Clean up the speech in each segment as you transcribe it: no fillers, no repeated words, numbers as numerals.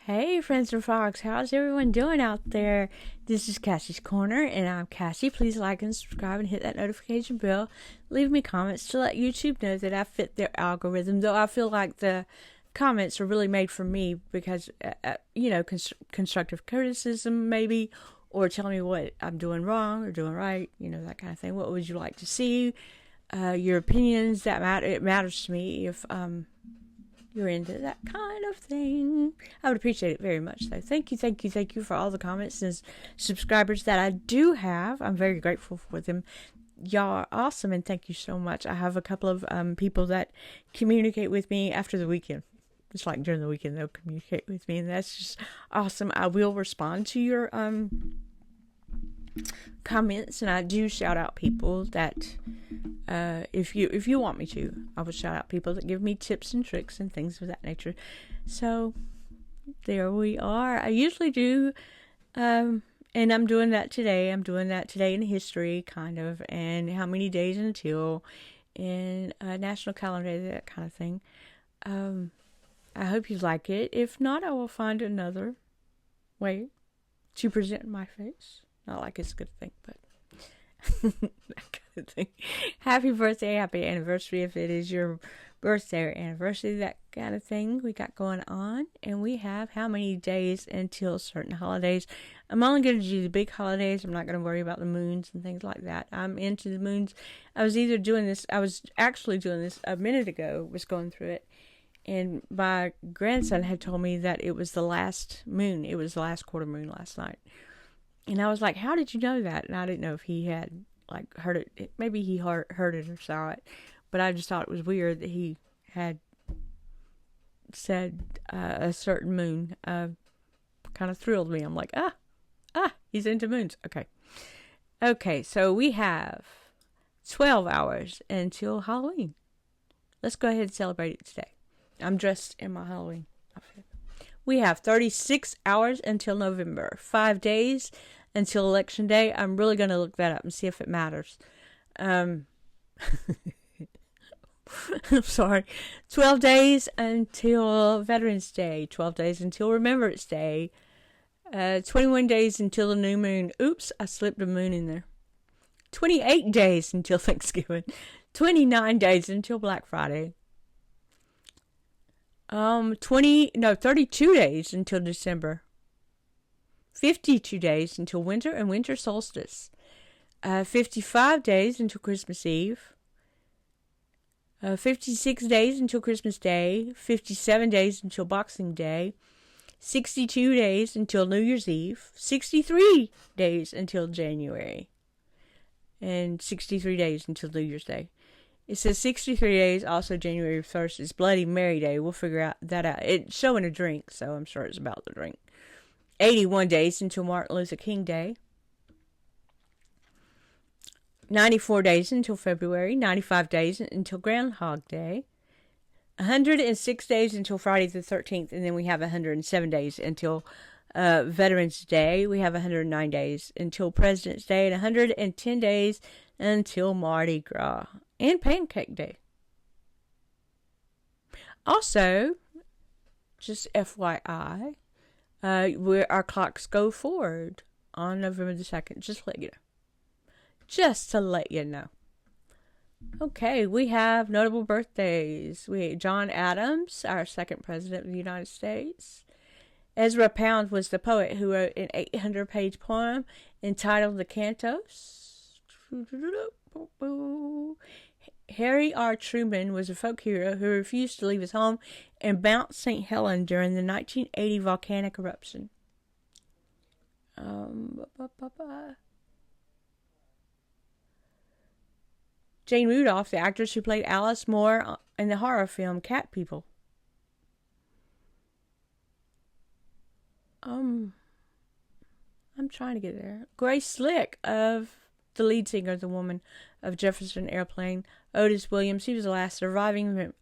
Hey, friends of Fox, how's everyone doing out there? This is Cassie's Corner, and I'm Cassie. Please like and subscribe and hit that notification bell. Leave me comments to let YouTube know that I fit their algorithm, though I feel like the comments are really made for me because, constructive criticism maybe, or tell me what I'm doing wrong or doing right, that kind of thing. What would you like to see? Your opinions, that matter. It matters to me if, you're into that kind of thing. I would appreciate it very much, though. Thank you for all the comments and subscribers that I do have. I'm very grateful for them. Y'all are awesome, and thank you so much. I have a couple of people that communicate with me after the weekend. It's like during the weekend they'll communicate with me, and that's just awesome. I will respond to your comments, and I do shout out people that if you want me to, I will shout out people that give me tips and tricks and things of that nature. So there we are. I usually do, and I'm doing that today. I'm doing that today in history, kind of, and how many days until, and national calendar, that kind of thing. I hope you like it. If not, I will find another way to present my face. Not like it's a good thing, but that kind of thing. Happy birthday, happy anniversary if it is your birthday or anniversary, that kind of thing we got going on. And we have how many days until certain holidays. I'm only going to do the big holidays. I'm not going to worry about the moons and things like that. I'm into the moons. I was actually doing this a minute ago, was going through it. And my grandson had told me that it was the last moon. It was the last quarter moon last night. And I was like, how did you know that? And I didn't know if he had, heard it. Maybe he heard it or saw it. But I just thought it was weird that he had said a certain moon. Kind of thrilled me. I'm like, he's into moons. Okay, so we have 12 hours until Halloween. Let's go ahead and celebrate it today. I'm dressed in my Halloween outfit. We have 36 hours until November. 5 days until Election Day. I'm really going to look that up and see if it matters. I'm sorry. 12 days until Veterans Day. 12 days until Remembrance Day. 21 days until the new moon. Oops, I slipped a moon in there. 28 days until Thanksgiving. 29 days until Black Friday. 32 days until December. 52 days until winter and winter solstice. 55 days until Christmas Eve. 56 days until Christmas Day. 57 days until Boxing Day. 62 days until New Year's Eve. 63 days until January. And 63 days until New Year's Day. It says 63 days, also January 1st is Bloody Mary Day. We'll figure that out. It's showing a drink, so I'm sure it's about the drink. 81 days until Martin Luther King Day. 94 days until February. 95 days until Groundhog Day. 106 days until Friday the 13th, and then we have 107 days until Veterans Day. We have 109 days until President's Day, and 110 days until Mardi Gras. And Pancake Day. Also, just FYI, our clocks go forward on November the 2nd. Just to let you know. Okay, we have notable birthdays. We have John Adams, our second president of the United States. Ezra Pound was the poet who wrote an 800-page poem entitled The Cantos. Harry R. Truman was a folk hero who refused to leave his home in Mount St. Helens during the 1980 volcanic eruption. Jane Rudolph, the actress who played Alice Moore in the horror film Cat People. I'm trying to get there. Grace Slick, of the lead singer, the woman of Jefferson Airplane. Otis Williams, he was the last surviving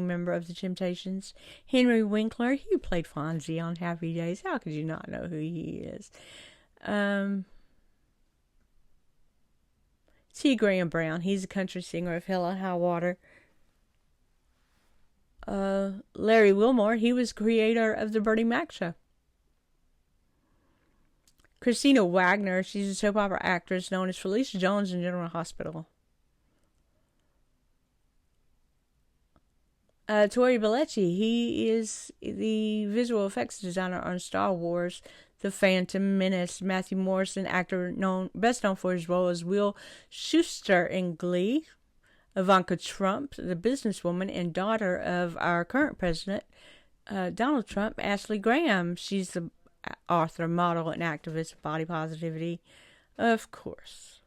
member of the Temptations. Henry Winkler, he played Fonzie on Happy Days. How could you not know who he is? T. Graham Brown, he's a country singer of Hell and High Water. Larry Wilmore, he was creator of the Bernie Mac show. Christina Wagner, she's a soap opera actress known as Felicia Jones in General Hospital. Tori Belleci, he is the visual effects designer on Star Wars, The Phantom Menace. Matthew Morrison, actor best known for his role as Will Schuester in Glee. Ivanka Trump, the businesswoman and daughter of our current president, Donald Trump. Ashley Graham, she's the author, model, and activist of body positivity, of course.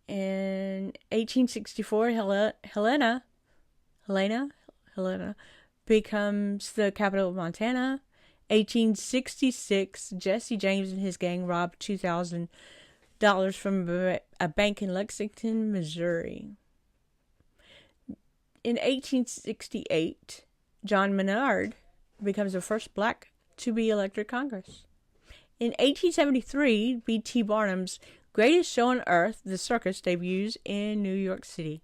In 1864, Helena becomes the capital of Montana. 1866, Jesse James and his gang robbed $2,000 from a bank in Lexington, Missouri. In 1868, John Maynard becomes the first black to be elected to Congress. In 1873, B.T. Barnum's Greatest Show on Earth, The Circus, debuts in New York City.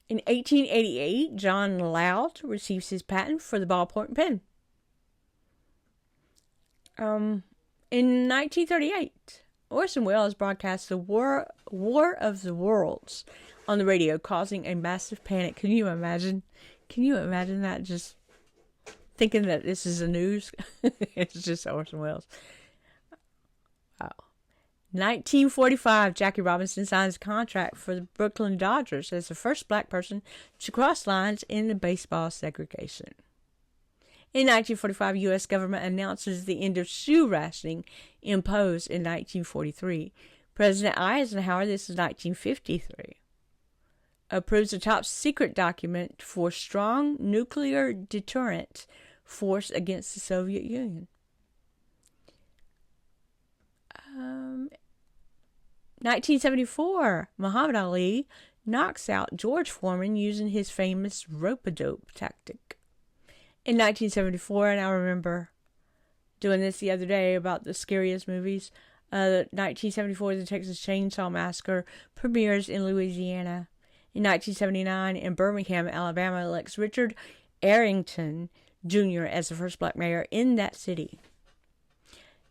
In 1888, John Loud receives his patent for the ballpoint pen. In 1938, Orson Welles broadcasts the War of the Worlds on the radio, causing a massive panic. Can you imagine? Can you imagine that? Just thinking that this is the news. It's just Orson Welles. Wow. 1945, Jackie Robinson signs a contract for the Brooklyn Dodgers as the first black person to cross lines in the baseball segregation. In 1945, U.S. government announces the end of shoe rationing imposed in 1943. President Eisenhower, this is 1953, approves a top secret document for strong nuclear deterrent force against the Soviet Union. 1974, Muhammad Ali knocks out George Foreman using his famous rope-a-dope tactic. In 1974, and I remember doing this the other day about the scariest movies, 1974, The Texas Chainsaw Massacre premieres in Louisiana. In 1979, in Birmingham, Alabama, elects Richard Arrington Jr. as the first black mayor in that city.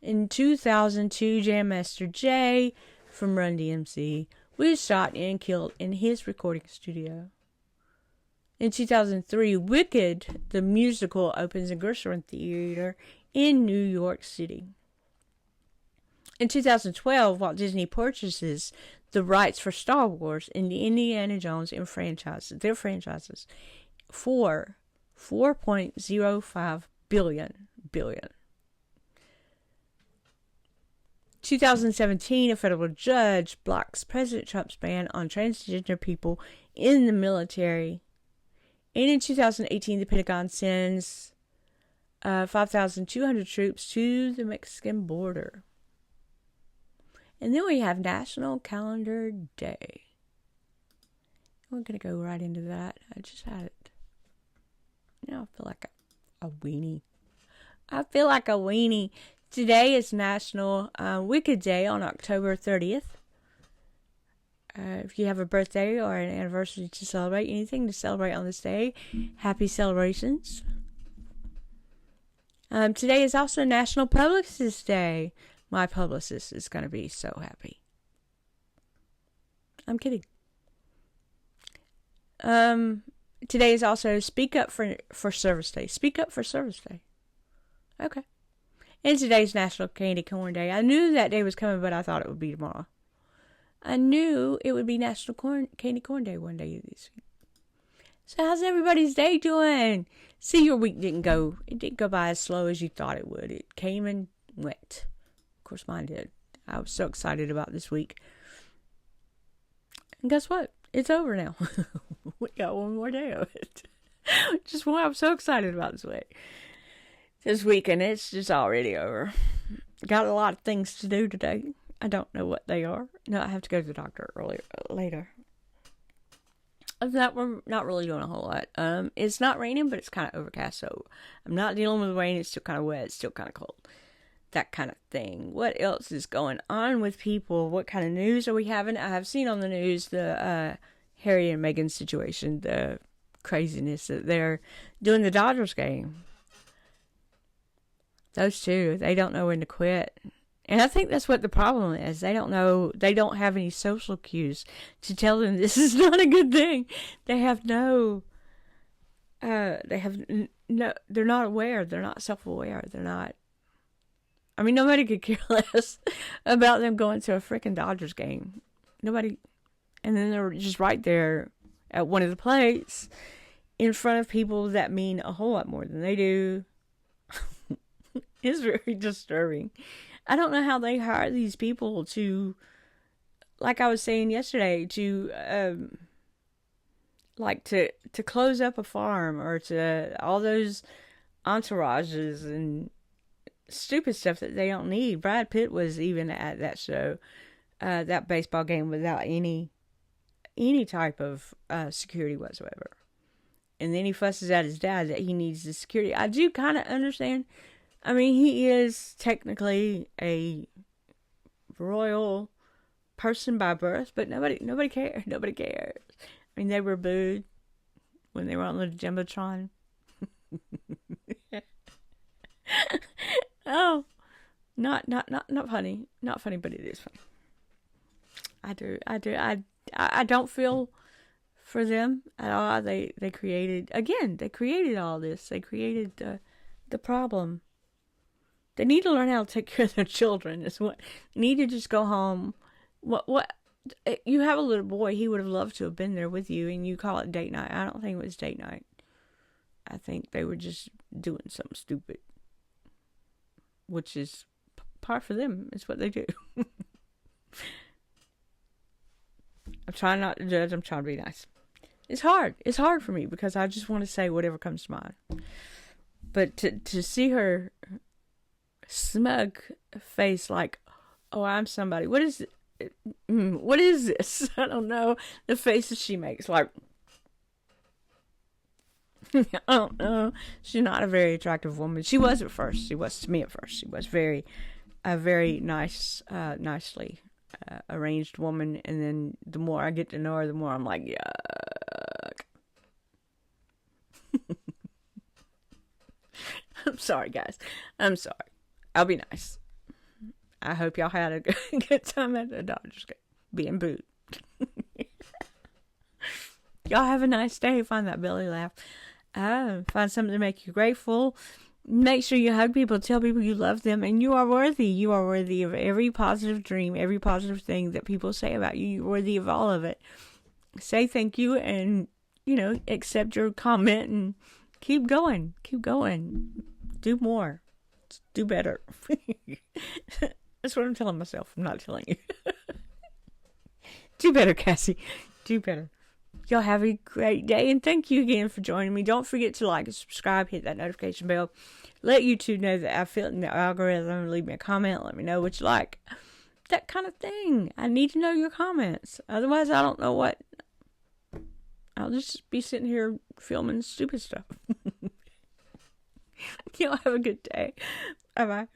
In 2002, Jam Master Jay from Run DMC was shot and killed in his recording studio. In 2003, Wicked, the musical, opens in Gershwin Theater in New York City. In 2012, Walt Disney purchases the rights for Star Wars and the Indiana Jones and their franchises, for $4.05 billion. 2017, a federal judge blocks President Trump's ban on transgender people in the military. And in 2018, the Pentagon sends 5,200 troops to the Mexican border. And then we have National Calendar Day. We're going to go right into that. I just had it. Now I feel like a weenie. I feel like a weenie. Today is National Wicked Day on October 30th. If you have a birthday or an anniversary to celebrate, anything to celebrate on this day, happy celebrations. Today is also National Publicist Day. My publicist is going to be so happy. I'm kidding. Today is also Speak Up for Service Day. Speak Up for Service Day. Okay. And today's National Candy Corn Day. I knew that day was coming, but I thought it would be tomorrow. I knew it would be National Candy Corn Day one day this week. So how's everybody's day doing? See, your week didn't go by as slow as you thought it would. It came and went. Of course, mine did. I was so excited about this week. And guess what? It's over now. We got one more day of it. Just one I'm so excited about this week, and it's just already over. Got a lot of things to do today. I don't know what they are. No, I have to go to the doctor later. We're not really doing a whole lot. It's not raining, but it's kind of overcast, so I'm not dealing with rain. It's still kind of wet. It's still kind of cold. That kind of thing. What else is going on with people? What kind of news are we having? I have seen on the news the Harry and Meghan situation, the craziness that they're doing the Dodgers game. Those two, they don't know when to quit. And I think that's what the problem is. They don't know, they don't have any social cues to tell them this is not a good thing. They have no, they're not aware. They're not self-aware. They're not, I mean, nobody could care less about them going to a freaking Dodgers game. Nobody, and then they're just right there at one of the plates in front of people that mean a whole lot more than they do. It's very disturbing. I don't know how they hire these people to, like I was saying yesterday, to to close up a farm, or to all those entourages and stupid stuff that they don't need. Brad Pitt was even at that show, that baseball game, without any type of security whatsoever. And then he fusses at his dad that he needs the security. I do kind of understand. I mean, he is technically a royal person by birth, but nobody cares. Nobody cares. I mean, they were booed when they were on the Jumbotron. Oh, not funny. Not funny, but it is funny. I don't feel for them at all. They created all this. They created the problem. They need to learn how to take care of their children. Is what need to just go home. What you have a little boy. He would have loved to have been there with you, and you call it date night. I don't think it was date night. I think they were just doing something stupid, which is par for them. It's what they do. I'm trying not to judge. I'm trying to be nice. It's hard. It's hard for me because I just want to say whatever comes to mind. But to see her smug face, like, oh, I'm somebody. What is it? What is this? I don't know. The faces she makes, like, I don't know. She's not a very attractive woman. She was at first. She was to me at first. She was a very nice, nicely arranged woman. And then the more I get to know her, the more I'm like, yuck. I'm sorry, guys. I'm sorry. I'll be nice. I hope y'all had a good time at the Dodgers game, being booed. Y'all have a nice day. Find that belly laugh. Find something to make you grateful. Make sure you hug people. Tell people you love them. And you are worthy. You are worthy of every positive dream, every positive thing that people say about you. You're worthy of all of it. Say thank you and, accept your comment and keep going. Keep going. Do more. Do better. That's what I'm telling myself. I'm not telling you. Do better, Cassie. Do better. Y'all have a great day, and thank you again for joining me. Don't forget to like and subscribe, hit that notification bell. Let YouTube know that I fit in the algorithm. Leave me a comment. Let me know what you like. That kind of thing. I need to know your comments. Otherwise, I don't know what. I'll just be sitting here filming stupid stuff. Y'all have a good day. Bye-bye.